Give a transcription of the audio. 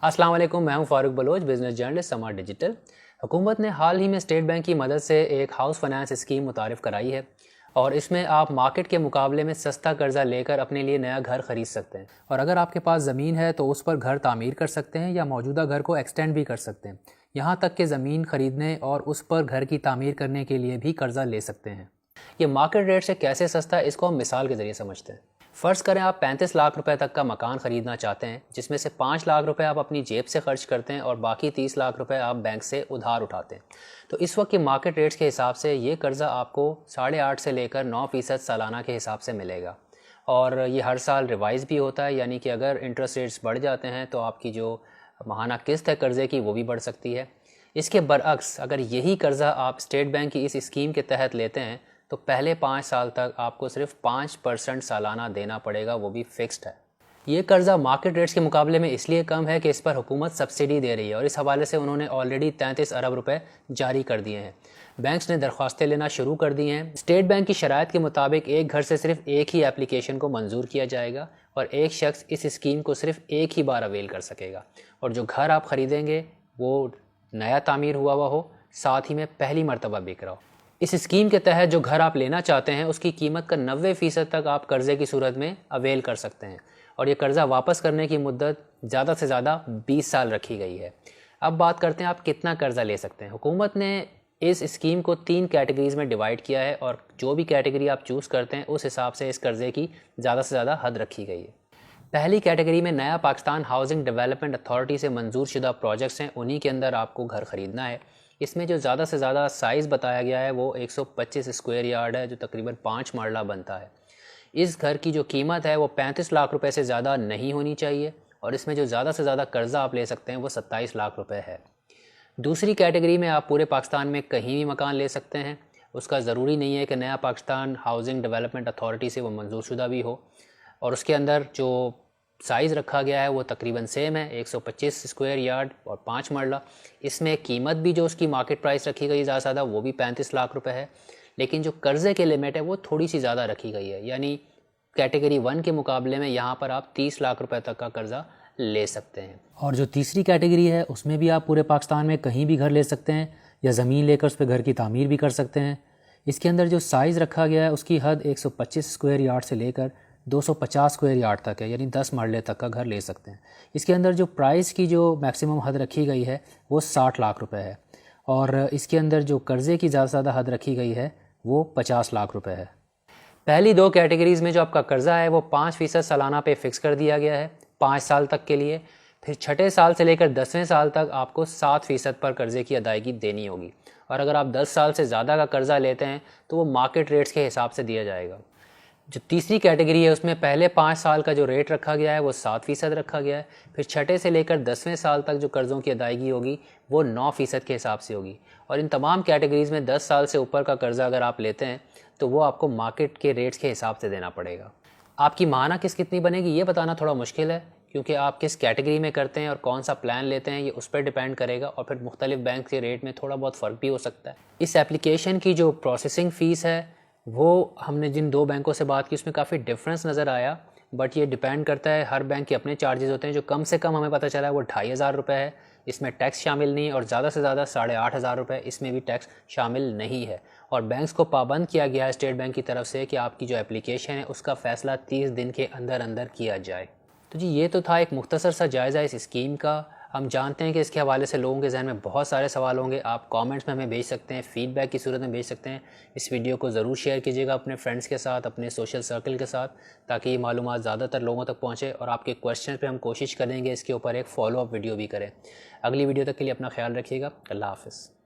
अस्सलाम वालेकुम, मैं हूं फारूक बलोच, बिज़नेस जर्नलिस्ट समा डिजिटल। हुकूमत ने हाल ही में स्टेट बैंक की मदद से एक हाउस फाइनेंस स्कीम मुतारिफ़ कराई है और इसमें आप मार्केट के मुकाबले में सस्ता कर्ज़ा लेकर अपने लिए नया घर ख़रीद सकते हैं। और अगर आपके पास ज़मीन है तो उस पर घर तामीर कर सकते हैं या मौजूदा घर को एक्सटेंड भी कर सकते हैं। यहाँ तक कि ज़मीन ख़रीदने और उस पर घर की तामीर करने के लिए भी कर्ज़ा ले सकते हैं। ये मार्केट रेट से कैसे सस्ता है, इसको हम मिसाल के ज़रिए समझते हैं। फ़र्ज़ करें आप 35 लाख रुपए तक का मकान ख़रीदना चाहते हैं, जिसमें से 5 लाख रुपए आप अपनी जेब से खर्च करते हैं और बाकी 30 लाख रुपए आप बैंक से उधार उठाते हैं। तो इस वक्त के मार्केट रेट्स के हिसाब से ये कर्ज़ा आपको 8.5 से लेकर 9% सालाना के हिसाब से मिलेगा। और ये हर साल रिवाइज़ भी होता है, यानी कि अगर इंटरेस्ट रेट्स बढ़ जाते हैं तो आपकी जो माहाना किस्त है कर्ज़े की वो भी बढ़ सकती है। इसके बरअक्स अगर यही कर्ज़ा आप स्टेट बैंक की इस स्कीम के तहत लेते हैं तो पहले 5 साल तक आपको सिर्फ 5% सालाना देना पड़ेगा, वो भी फिक्स्ड है। ये कर्ज़ा मार्केट रेट्स के मुकाबले में इसलिए कम है कि इस पर हुकूमत सब्सिडी दे रही है और इस हवाले से उन्होंने ऑलरेडी 33 अरब रुपए जारी कर दिए हैं। बैंक्स ने दरख्वास्तें लेना शुरू कर दी हैं। स्टेट बैंक की शराइत के मुताबिक एक घर से सिर्फ एक ही एप्लीकेशन को मंजूर किया जाएगा और एक शख्स इस स्कीम को सिर्फ एक ही बार अवेल कर सकेगा। और जो घर आप ख़रीदेंगे वो नया तामीर हुआ हो, साथ ही में पहली मरतबा बिक रहा हो। इस स्कीम के तहत जो घर आप लेना चाहते हैं उसकी कीमत का 90% तक आप कर्ज़े की सूरत में अवेल कर सकते हैं और ये कर्ज़ा वापस करने की मुद्दत ज़्यादा से ज़्यादा 20 साल रखी गई है। अब बात करते हैं आप कितना कर्ज़ा ले सकते हैं। हुकूमत ने इस स्कीम को 3 कैटेगरीज़ में डिवाइड किया है और जो भी कैटेगरी आप चूज़ करते हैं उस हिसाब से इस कर्ज़े की ज़्यादा से ज़्यादा हद रखी गई है। पहली कैटेगरी में नया पाकिस्तान हाउसिंग डेवलपमेंट अथॉरिटी से मंजूर शुदा प्रोजेक्ट्स हैं, उन्हीं के अंदर आपको घर ख़रीदना है। इसमें जो ज़्यादा से ज़्यादा साइज़ बताया गया है वो 125 स्क्वायर यार्ड है, जो तकरीबन 5 मरला बनता है। इस घर की जो कीमत है वो 35 लाख रुपए से ज़्यादा नहीं होनी चाहिए और इसमें जो ज़्यादा से ज़्यादा कर्ज़ा आप ले सकते हैं वो 27 लाख रुपए है। दूसरी कैटेगरी में आप पूरे पाकिस्तान में कहीं भी मकान ले सकते हैं। उसका ज़रूरी नहीं है कि नया पाकिस्तान हाउसिंग डेवलपमेंट अथॉरिटी से वो मंजूर शुदा भी हो। और उसके अंदर जो साइज़ रखा गया है वो तकरीबन सेम है, 125 स्क्वायर यार्ड और 5 मरला। इसमें कीमत भी जो उसकी मार्केट प्राइस रखी गई ज़्यादा से ज़्यादा वो भी 35 लाख रुपए है, लेकिन जो कर्ज़े की लिमिट है वो थोड़ी सी ज़्यादा रखी गई है। यानी कैटेगरी 1 के मुकाबले में यहाँ पर आप 30 लाख रुपए तक का कर्ज़ा ले सकते हैं। और जो तीसरी कैटेगरी है उसमें भी आप पूरे पाकिस्तान में कहीं भी घर ले सकते हैं या ज़मीन लेकर उस पर घर की तामीर भी कर सकते हैं। इसके अंदर जो साइज़ रखा गया है उसकी हद 125 स्क्वायर यार्ड से लेकर 250 स्क्वायर यार्ड तक है, यानी 10 मरले तक का घर ले सकते हैं। इसके अंदर जो प्राइस की जो मैक्सिमम हद रखी गई है वो 60 लाख रुपए है और इसके अंदर जो कर्ज़े की ज़्यादा से ज़्यादा हद रखी गई है वो 50 लाख रुपए है। पहली 2 कैटेगरीज़ में जो आपका कर्ज़ा है वो 5% सालाना पे फ़िक्स कर दिया गया है 5 साल तक के लिए। फिर छठे साल से लेकर 10वें साल तक आपको 7% पर कर्ज़े की अदायगी देनी होगी और अगर आप 10 साल से ज़्यादा का कर्ज़ा लेते हैं तो वो मार्केट रेट्स के हिसाब से दिया जाएगा। जो तीसरी कैटेगरी है उसमें पहले 5 साल का जो रेट रखा गया है वो 7% रखा गया है। फिर छठे से लेकर 10वें साल तक जो कर्ज़ों की अदायगी होगी वो 9% के हिसाब से होगी। और इन तमाम कैटेगरीज़ में 10 साल से ऊपर का कर्ज़ा अगर आप लेते हैं तो वो आपको मार्केट के रेट्स के हिसाब से देना पड़ेगा। आपकी माहाना किस्त कितनी बनेगी ये बताना थोड़ा मुश्किल है, क्योंकि आप किस कैटेगरी में करते हैं और कौन सा प्लान लेते हैं ये उस पर डिपेंड करेगा और फिर मुख्तलिफ बैंक के रेट में थोड़ा बहुत फ़र्क भी हो सकता है। इस एप्लीकेशन की जो प्रोसेसिंग फ़ीस है वो हमने जिन 2 बैंकों से बात की उसमें काफ़ी डिफरेंस नज़र आया, बट ये डिपेंड करता है, हर बैंक के अपने चार्जेस होते हैं। जो कम से कम हमें पता चला है वो 2500 रुपये है, इसमें टैक्स शामिल नहीं है और ज़्यादा से ज़्यादा 8500 रुपये, इसमें भी टैक्स शामिल नहीं है। और बैंक्स को पाबंद किया गया है स्टेट बैंक की तरफ से कि आपकी जो एप्लीकेशन है उसका फ़ैसला 30 दिन के अंदर अंदर किया जाए। तो जी ये तो था एक मुख्तसर सा जायज़ा इस स्कीम का। हम जानते हैं कि इसके हवाले से लोगों के जहन में बहुत सारे सवाल होंगे। आप कमेंट्स में हमें भेज सकते हैं, फ़ीडबैक की सूरत में भेज सकते हैं। इस वीडियो को ज़रूर शेयर कीजिएगा अपने फ्रेंड्स के साथ, अपने सोशल सर्कल के साथ, ताकि ये मालूमात ज़्यादातर लोगों तक पहुँचे। और आपके क्वेश्चन पे हम कोशिश करेंगे इसके ऊपर एक फ़ॉलो अप वीडियो भी करें। अगली वीडियो तक के लिए अपना ख्याल रखिएगा। अल्लाह हाफ़िज़।